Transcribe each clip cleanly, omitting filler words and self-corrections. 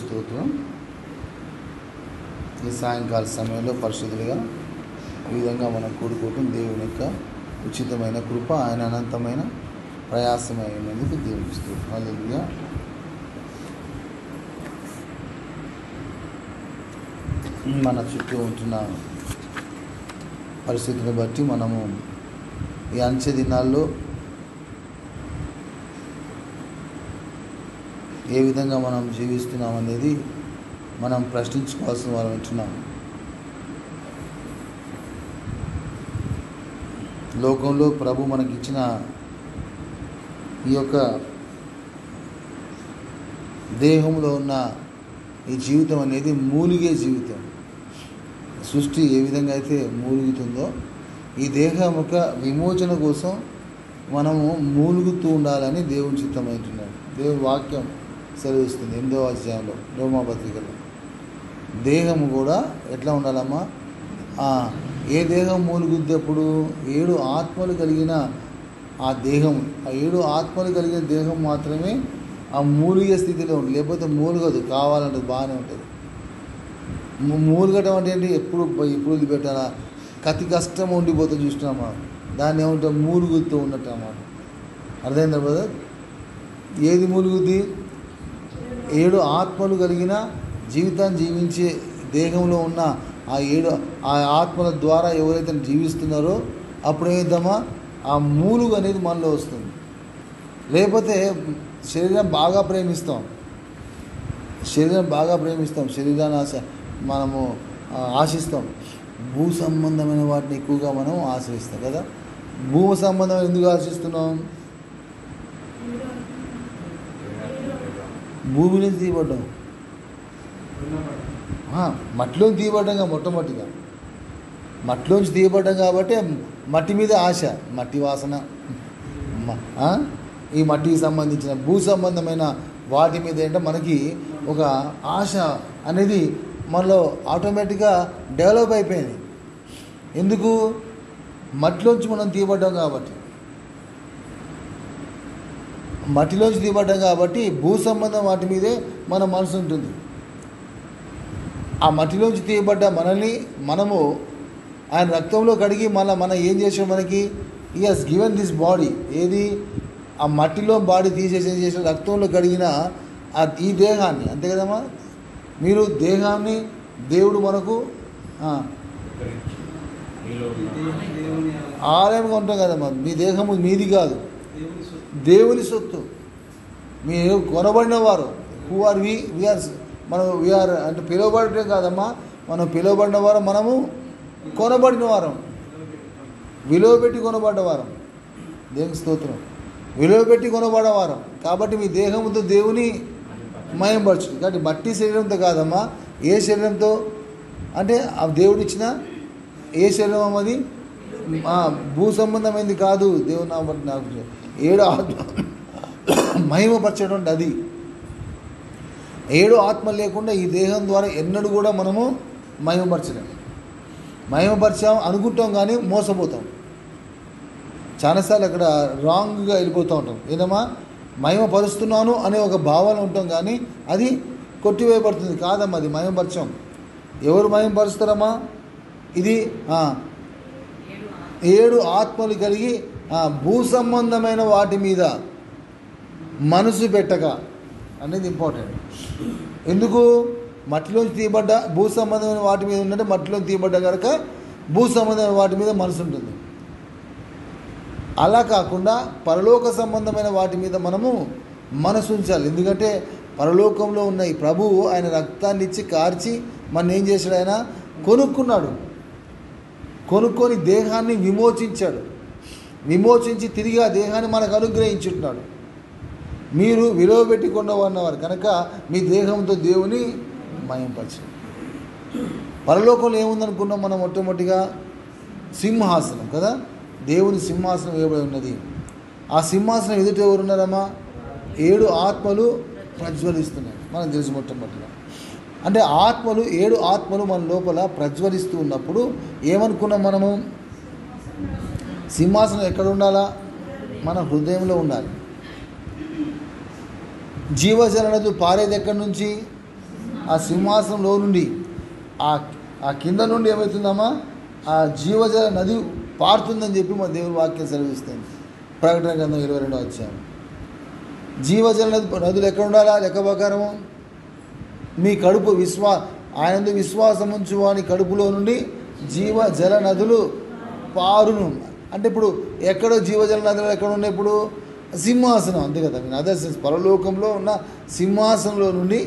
స్తోత్రం. ఈ సాయంకాల సమయంలో పరిశుద్ధులుగా ఈ విధంగా మనం కూడుకోవటం దేవుని యొక్క ఉచితమైన కృప, ఆయన అనంతమైన ప్రయాసమైనందుకు దేవునికి స్తోత్రం. హల్లెలూయా. మన చుట్టూ ఉంటున్న పరిస్థితిని బట్టి మనము ఈ అంచె దినాల్లో ఏ విధంగా మనం జీవిస్తున్నాం అనేది మనం ప్రశ్నించుకోవాల్సిన వారు ఉంటున్నాం. లోకంలో ప్రభు మనకిచ్చిన ఈ యొక్క దేహంలో ఉన్న ఈ జీవితం అనేది మూలిగే జీవితం. సృష్టి ఏ విధంగా అయితే మూలుగుతుందో ఈ దేహం యొక్క విమోచన కోసం మనము మూలుగుతూ ఉండాలని దేవుని చిత్తమైంటున్నాడు. దేవుని వాక్యం సెలవిస్తుంది 8వ అధ్యాయంలో రోమాపత్రికలో. దేహము కూడా ఎట్లా ఉండాలమ్మా? ఏ దేహం మూలుగుద్దప్పుడు 7 ఆత్మలు కలిగిన ఆ దేహం, ఆ 7 ఆత్మలు కలిగిన దేహం మాత్రమే ఆ మూలిగే స్థితిలో ఉంటుంది. లేకపోతే మూలుగదు. కావాలంటే బాగానే ఉంటుంది. మూలుగటం అంటే ఏంటి? ఎప్పుడు వదిలిపెట్టాలా? కతి కష్టం ఉండిపోతే చూసినామా, దాన్ని ఏమంటే మూలుగుతూ ఉన్నట్టు అన్నమాట. అర్థమైందా బ్రదర్? ఏది మూలుగుద్ది? 7 ఆత్మలు కలిగిన జీవితాన్ని జీవించే దేహంలో ఉన్న ఆ ఆత్మల ద్వారా ఎవరైతే జీవిస్తున్నారో అప్పుడు ఏమిద్దామా ఆ మూలుగు అనేది మనలో వస్తుంది. లేకపోతే శరీరం బాగా ప్రేమిస్తాం, శరీరాన్ని మనము ఆశిస్తాం. భూ సంబంధమైన వాటిని ఎక్కువగా మనం ఆశ్రయిస్తాం కదా. భూమి సంబంధం ఎందుకు ఆశిస్తున్నాం? భూమి నుంచి తీయబడ్డాం, మట్టిలోంచి తీయబడ్డాం. మొట్టమొదటిగా మట్టిలోంచి తీయబడ్డాం కాబట్టి మట్టి మీద ఆశ, మట్టి వాసన, ఈ మట్టికి సంబంధించిన భూ సంబంధమైన వాటి మీద ఏంటంటే మనకి ఒక ఆశ అనేది మనలో ఆటోమేటిక్గా డెవలప్ అయిపోయింది. ఎందుకు? మట్టిలోంచి మనం తీయబడ్డాం కాబట్టి. మట్టిలోంచి తీయబడ్డాం కాబట్టి భూ సంబంధం వాటి మీదే మన మనసు ఉంటుంది. ఆ మట్టిలోంచి తీయబడ్డ మనము ఆయన రక్తంలో కడిగి మనం ఏం చేసాం? మనకి ఈ హస్ గివెన్ దిస్ బాడీ. ఏది? ఆ మట్టిలో బాడీ తీసేసి రక్తంలో కడిగిన ఈ దేహాన్ని, అంతే కదమ్మా. మీరు దేహాన్ని దేవుడు మనకు ఆలయంగా ఉంటాం కదమ్మా. మీ దేహము మీది కాదు, దేవుని సొత్తు. మీరు కొనబడిన వారు. హూ ఆర్ వీఆర్ అంటే పిలువబడటం కాదమ్మా, మనం పిలువబడిన వారు, మనము కొనబడిన వారం, విలువ పెట్టి కొనబడ్డవారం. దేవుని స్తోత్రం. విలువ పెట్టి కొనబడవారం కాబట్టి మీ దేహంతో దేవుని మయంపరచు. కాబట్టి మట్టి శరీరంతో కాదమ్మా. ఏ శరీరంతో అంటే ఆ దేవుడిచ్చిన ఏ శరీరం అది భూ సంబంధమైంది కాదు. దేవుని నాకు 7 ఆత్మ మహిమపరచడం అది. 7 ఆత్మ లేకుండా ఈ దేహం ద్వారా ఎన్నడూ కూడా మనము మహిమపరిచాం అనుకుంటాం కానీ మోసపోతాం. చాలాసార్లు అక్కడ రాంగ్గా వెళ్ళిపోతూ ఉంటాం. ఏదమ్మా మహిమపరుస్తున్నాను అనే ఒక భావన ఉంటాం కానీ అది కొట్టివేయబడుతుంది. కాదమ్మా, అది మహిమపరచం. ఎవరు మహిమపరుస్తారమ్మా? ఇది 7 ఆత్మలు కలిగి భూ సంబంధమైన వాటి మీద మనసు పెట్టక అనేది ఇంపార్టెంట్. ఎందుకు? మట్టిలోంచి తీయబడ్డ భూ సంబంధమైన వాటి మీద ఉందంటే మట్టిలోంచి తీయబడ్డ కనుక భూ సంబంధమైన వాటి మీద మనసు ఉంటుంది. అలా కాకుండా పరలోక సంబంధమైన వాటి మీద మనము మనసు ఉంచాలి. ఎందుకంటే పరలోకంలో ఉన్న ఈ ప్రభువు ఆయన రక్తాన్ని ఇచ్చి కార్చి మన ఏం చేశాడు? ఆయన కొనుక్కొని దేహాన్ని విమోచించి తిరిగి ఆ దేహాన్ని మనకు అనుగ్రహించుంటున్నాడు. మీరు విలువ పెట్టి కొన్నవారు కనుక మీ దేహంతో దేవుని మయంపరచండి. పరలోకంలో ఏముందనుకున్నాం మనం? మొట్టమొదటిగా సింహాసనం కదా. దేవుని సింహాసనం వేయబడి ఉన్నది. ఆ సింహాసనం ఎదుట ఎవరున్నారమ్మా? 7 ఆత్మలు ప్రజ్వలిస్తున్నాయి. మనం తెలుసు. మొట్టమొదటిగా అంటే 7 ఆత్మలు మన లోపల ప్రజ్వలిస్తూ ఉన్నప్పుడు ఏమనుకున్నాం మనము? సింహాసనం ఎక్కడ ఉండాలా? మన హృదయంలో ఉండాలి. జీవజల నదులు పారేది ఎక్కడి నుంచి? ఆ సింహాసనంలో నుండి ఆ కింద నుండి ఏమవుతుందమ్మా, ఆ జీవజల నది పారుతుందని చెప్పి మన దేవుని వాక్యం సెలవిస్తుంది. ప్రకటన గ్రంథం 22వ అధ్యాయం. జీవజల నదులు ఎక్కడ ఉండాలా? లెక్క ప్రకారము మీ కడుపు ఆయన విశ్వాసం ఉంచు వాని కడుపులో నుండి జీవజల నదులు పారును. అంటే ఇప్పుడు ఎక్కడో జీవజల నదులు ఎక్కడ ఉన్నాయి? ఇప్పుడు సింహాసనం, అంతే కదా. అదర్ సెన్స్ పరలోకంలో ఉన్న సింహాసనంలో నుండి,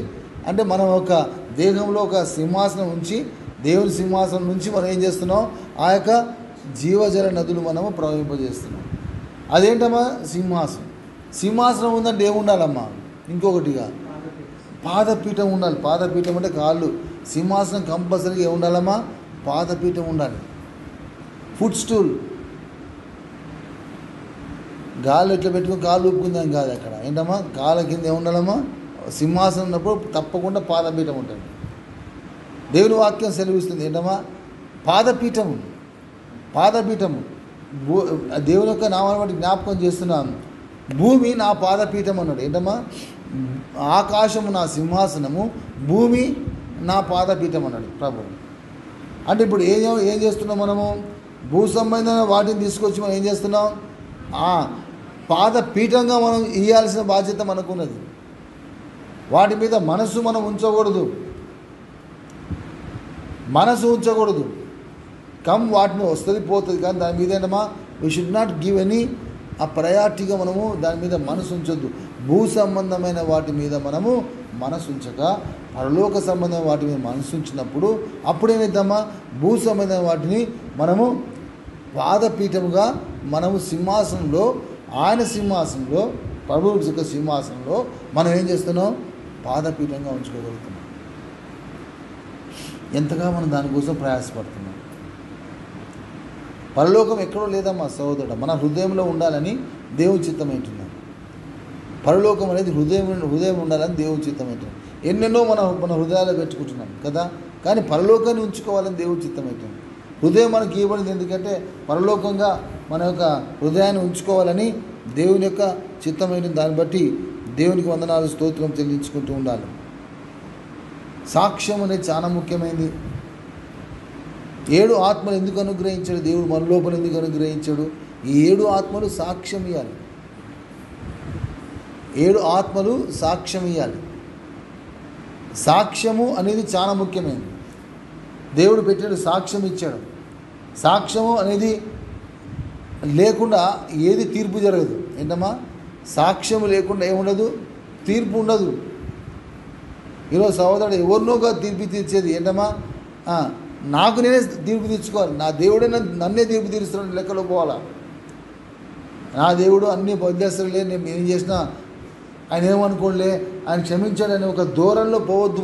అంటే మనం ఒక దేహంలో ఒక సింహాసనం ఉంచి, దేవుని సింహాసనం నుంచి మనం ఏం చేస్తున్నాం? ఆ యొక్క జీవజల నదులు మనము ప్రవహింపజేస్తున్నాం. అదేంటమ్మా? సింహాసనం. సింహాసనం ఉందంటే ఏముండాలమ్మా? ఇంకొకటిగా పాదపీఠం ఉండాలి. పాదపీఠం అంటే కాళ్ళు. సింహాసనం కంపల్సరీగా ఏముండాలమ్మా? పాదపీఠం ఉండాలి. ఫుట్ స్టూల్, గాలి ఎట్లా పెట్టుకుని కాళ్ళు ఊపుకుందాం కాదు అక్కడ. ఏంటమ్మా? కాళ్ళ కింద ఏముండాలమ్మా? సింహాసనం ఉన్నప్పుడు తప్పకుండా పాదపీఠం ఉంటుంది. దేవుని వాక్యం సెలవిస్తుంది ఏంటమ్మా? పాదపీఠము. దేవుని యొక్క నామాన్ని బట్టి జ్ఞాపకం చేస్తున్నాను. భూమి నా పాదపీఠం అన్నాడు. ఏంటమ్మా? ఆకాశము నా సింహాసనము, భూమి నా పాదపీఠం అన్నాడు ప్రభు. అంటే ఇప్పుడు ఏం చేస్తున్నాం మనము? భూ సంబంధమైన వాటిని తీసుకొచ్చి మనం ఏం చేస్తున్నాం? పాదపీఠంగా మనం ఇవ్వాల్సిన బాధ్యత మనకున్నది. వాటి మీద మనసు మనం ఉంచకూడదు. వాటిని వస్తుంది పోతుంది, కానీ దాని మీద ఏంటమ్మా? We should not give any ఆ ప్రయారిటీగా మనము దాని మీద మనసు ఉంచొద్దు. భూ సంబంధమైన వాటి మీద మనము మనసు ఉంచక పరలోక సంబంధమైన వాటి మీద మనసు ఉంచినప్పుడు అప్పుడేమిద్దామా? భూ సంబంధమైన వాటిని మనము పాదపీఠముగా మనము సింహాసనంలో, ఆయన సింహాసనంలో, ప్రభువు యొక్క సింహాసనంలో మనం ఏం చేస్తున్నాం? పాదపీఠంగా ఉంచుకోగలుగుతున్నాం. ఎంతగా మనం దానికోసం ప్రయాసపడుతున్నాం. పరలోకం ఎక్కడో లేదమ్మా సహోదరుడు, మన హృదయంలో ఉండాలని దేవుని చిత్తం ఏంటున్నాం. పరలోకం అనేది హృదయం ఉండాలని దేవుని చిత్తం ఏంటున్నాం. ఎన్నెన్నో మన హృదయాల్లో పెట్టుకుంటున్నాం కదా, కానీ పరలోకాన్ని ఉంచుకోవాలని దేవుని చిత్తం ఏంటుంది. హృదయం మనకి ఇవ్వబడింది ఎందుకంటే పరలోకంగా మన యొక్క హృదయాన్ని ఉంచుకోవాలని దేవుని యొక్క చిత్తమైన. దాన్ని బట్టి దేవునికి వందనాలు, స్తోత్రం చెల్లించుకుంటూ ఉండాలి. సాక్ష్యం అనేది చాలా ముఖ్యమైనది. 7 ఆత్మలు ఎందుకు అనుగ్రహించాడు దేవుడు? మన లోపల ఎందుకు అనుగ్రహించాడు? ఈ 7 ఆత్మలు సాక్ష్యం ఇవ్వాలి. 7 ఆత్మలు సాక్ష్యం ఇవ్వాలి. సాక్ష్యము అనేది చాలా ముఖ్యమైనది. దేవుడు పెట్టాడు, సాక్ష్యం ఇచ్చాడు. సాక్ష్యము అనేది లేకుండా ఏది తీర్పు జరగదు. ఏంటమ్మా? సాక్ష్యము లేకుండా ఏముండదు? తీర్పు ఉండదు. ఈరోజు సహోదరుడు ఎవరినోగా తీర్పు తీర్చేది ఏంటమ్మా? నాకు నేనే తీర్పు తీర్చుకోవాలి. నా దేవుడే నన్నే తీర్పు తీరుస్తున్నాడు లెక్కలో పోవాలా? నా దేవుడు అన్నీ వదిలేస్తాడులే, నేను ఏం చేసినా ఆయన ఏమనుకోలే, ఆయన క్షమించాడని ఒక దూరంలో పోవద్దు.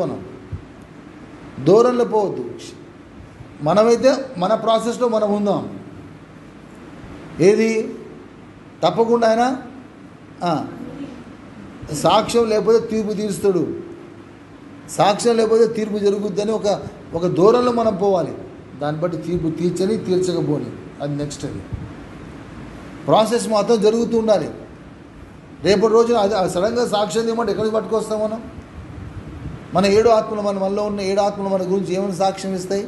దూరంలో పోవద్దు. మనమైతే మన ప్రాసెస్లో మనం ఉందాం. ఏది తప్పకుండా ఆయన సాక్ష్యం లేకపోతే తీర్పు తీరుస్తాడు. సాక్ష్యం లేకపోతే తీర్పు జరుగుద్దని ఒక దూరంలో మనం పోవాలి. దాన్ని బట్టి తీర్పు తీర్చకపోని అది నెక్స్ట్. అది ప్రాసెస్ మాత్రం జరుగుతూ ఉండాలి. రేపటి రోజున అది సడన్గా సాక్ష్యం ఇవ్వమంటే ఎక్కడికి పట్టుకొస్తాం మనం? మన 7 ఆత్మలు, మనలో ఉన్న 7 ఆత్మలు మన గురించి ఏమైనా సాక్ష్యం ఇస్తాయి?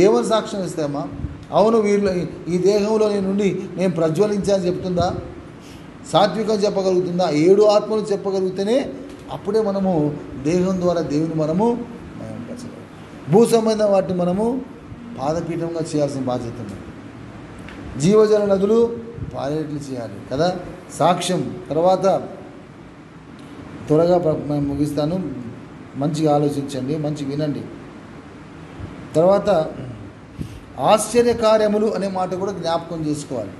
ఏమైనా సాక్ష్యం ఇస్తాయమ్మా? అవును, వీళ్ళు ఈ దేహంలో నుండి నేను ప్రజ్వలించాలని చెప్తుందా? సాత్వికం చెప్పగలుగుతుందా? 7 ఆత్మలు చెప్పగలిగితేనే అప్పుడే మనము దేహం ద్వారా దేవుని మనము భూ సంబంధం వాటిని మనము పాదపీఠంగా చేయాల్సిన బాధ్యత ఉంది. జీవజల నదులు పారేట్లు చేయాలి కదా. సాక్ష్యం తర్వాత త్వరగా ముగిస్తాను. మంచిగా ఆలోచించండి, మంచిగా వినండి. తర్వాత ఆశ్చర్యకార్యములు అనే మాట కూడా జ్ఞాపకం చేసుకోవాలి.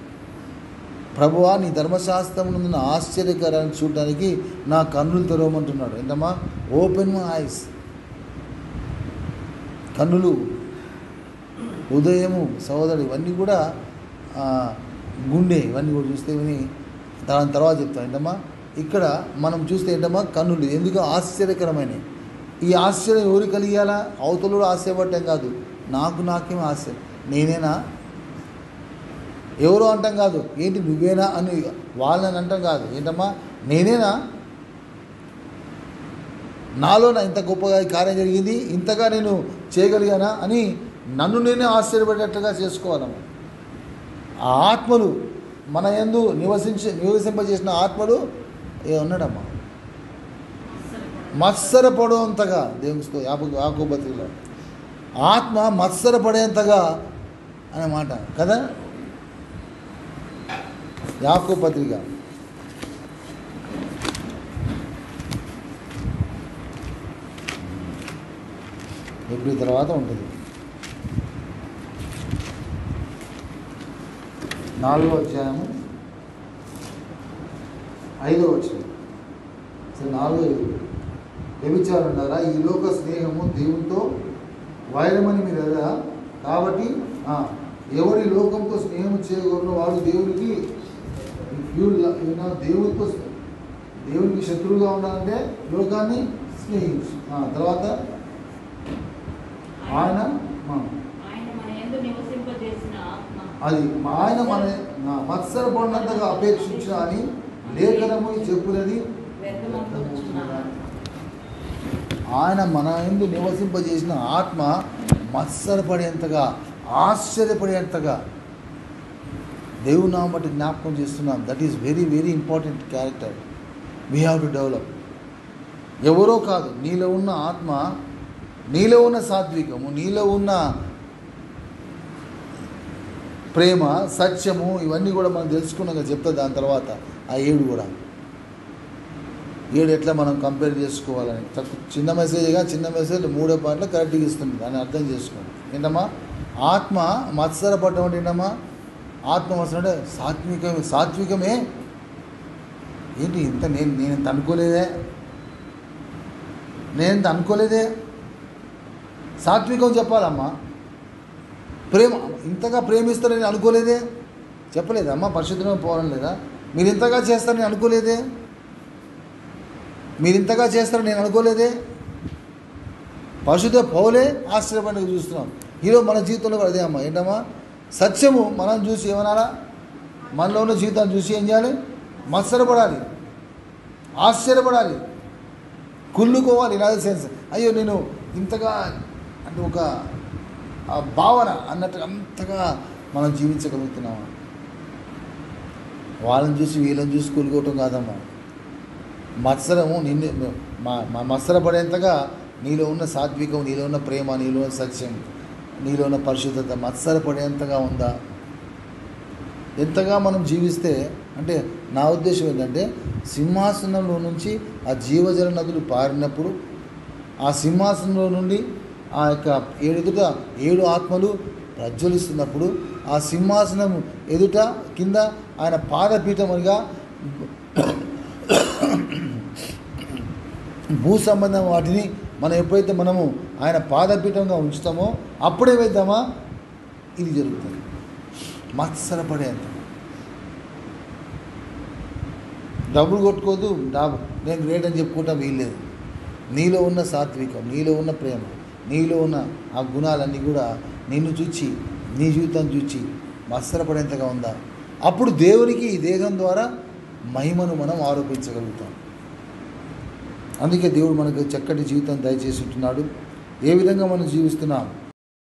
ప్రభువా, నీ ధర్మశాస్త్రమునందున్న ఆశ్చర్యకార్యాన్ని చూడడానికి నా కన్నులు తెరవమంటున్నాడు. ఏంటమ్మా? Open my eyes. కన్నులు, ఉదయము, సహోదరు, ఇవన్నీ కూడా గుండె, ఇవన్నీ కూడా చూస్తే విని దాని తర్వాత చెప్తాను. ఏంటమ్మా? ఇక్కడ మనం చూస్తే ఏంటమ్మా? కన్నులు. ఎందుకు? ఆశ్చర్యకరమైనవి. ఈ ఆశ్చర్యం ఎవరు కలిగాలా? అవతలు ఆశ్చర్యపడటం కాదు, నాకేం ఆశ్చర్యం. నేనేనా? ఎవరో అంటాం కాదు, ఏంటి నువ్వేనా అని వాళ్ళని అంటాం కాదు. ఏంటమ్మా? నేనేనా? నాలో ఇంత గొప్పగా ఈ కార్యం జరిగింది, ఇంతగా నేను చేయగలిగానా అని నన్ను నేనే ఆశ్చర్యపడేటట్లుగా చేసుకోవాలమ్మా. ఆ ఆత్మలు మన యందు నివసింపజేసిన ఆత్మలు ఉన్నాడమ్మా. మత్సరపడేంతగా దేవునితో యాకోబు పత్రికలో ఆత్మ మత్సరపడేంతగా అనే మాట కదా. యాకోబు పత్రిక ఎప్పుడు తర్వాత ఉంటుంది 4వ అధ్యాయము 5వ వచనం. 4:5 వ్యభిచారులారా, ఈ లోక స్నేహము దేవునితో వైరమని మీరు ఎరగరా? కాబట్టి ఎవరి లోకంతో స్నేహం చేయకూడదు వాడు దేవునికి దేవునికి శత్రువుగా ఉండాలంటే లోకాన్ని స్నేహించు. తర్వాత ఆయన అది ఆయన మన మత్సరపడినంతగా అపేక్షించిన అని లేఖనము చెప్పులని ఆయన మన యందు నివసింపజేసిన ఆత్మ మత్సరపడేంతగా ఆశ్చర్యపడేంతగా దేవుని నామం బట్టి జ్ఞాపకం చేస్తున్నాం. That is very very important character we have to develop. ఎవరో కాదు, నీలో ఉన్న ఆత్మ, నీలో ఉన్న సాత్వికము, నీలో ఉన్న ప్రేమ, సత్యము, ఇవన్నీ కూడా మనం తెలుసుకున్నాక చెప్తా. దాని తర్వాత ఆ 7 కూడా 7 ఎట్లా మనం కంపేర్ చేసుకోవాలని చిన్న మెసేజ్గా, చిన్న మెసేజ్ 3వ పాయింట్లో కరెక్ట్గా ఇస్తుంది. దాన్ని అర్థం చేసుకోండి. ఏంటమ్మా ఆత్మ మత్సరపడటం అంటే ఏంటమ్మా? ఆత్మ మత్సరం అంటే సాత్వికమే. ఏంటి ఇంత నేను ఇంత అనుకోలేదే. సాత్వికం చెప్పాలమ్మా. ప్రేమ ఇంతగా ప్రేమిస్తారని అనుకోలేదే, చెప్పలేదమ్మా. పరిశుద్ధంగా పోవడం లేదా? మీరు ఇంతగా చేస్తారని అనుకోలేదే, మీరు ఇంతగా చేస్తారని నేను అనుకోలేదే. పరిశుద్ధ పౌలే ఆశ్చర్యపడినగా చూస్తున్నాం. ఈరోజు మన జీవితంలో కూడా అదే అమ్మా. ఏంటమ్మా? సత్యము మనం చూసి ఏమనాలా? మనలో ఉన్న జీవితాన్ని చూసి ఏం చేయాలి? మత్సరపడాలి, ఆశ్చర్యపడాలి, కుళ్ళుకోవాలి. ఇన్ అదర్ సెన్స్, అయ్యో నేను ఇంతగా అంటే ఒక భావన అన్నట్టుగా అంతగా మనం జీవించగలుగుతున్నామా? వాళ్ళని చూసి వీళ్ళని చూసి కూలుకోవటం కాదమ్మా. మత్సరము మత్సరపడేంతగా నీలో ఉన్న సాత్వికం, నీలో ఉన్న ప్రేమ, నీలో ఉన్న సత్యం, నీలో ఉన్న పరిశుద్ధత మత్సరపడేంతగా ఉందా? ఎంతగా మనం జీవిస్తే, అంటే నా ఉద్దేశం ఏంటంటే సింహాసనంలో నుంచి ఆ జీవజల నదులు పారినప్పుడు, ఆ సింహాసనంలో నుండి ఆ యొక్క 7 ఆత్మలు ప్రజ్వలిస్తున్నప్పుడు, ఆ సింహాసనం ఎదుట కింద ఆయన పాదపీఠముగా భూ సంబంధం వాటిని మనం ఎప్పుడైతే మనము ఆయన పాదపీఠంగా ఉంచుతామో అప్పుడే వేద్దామా ఇది జరుగుతుంది. మత్సరపడేంత డబ్బులు కొట్టుకోవద్దు, నేను గ్రేట్ అని చెప్పుకోవటం వీల్లేదు. నీలో ఉన్న సాత్వికం, నీలో ఉన్న ప్రేమ, నీలో ఉన్న ఆ గుణాలన్నీ కూడా నిన్ను చూచి, నీ జీవితాన్ని చూచి మత్సరపడేంతగా ఉందా? అప్పుడు దేవునికి ఈ దేహం ద్వారా మహిమను మనం ఆరోపించగలుగుతాం. అందుకే దేవుడు మనకు చక్కటి జీవితం దయచేసి ఉంటున్నాడు. ఏ విధంగా మనం జీవిస్తున్నాం?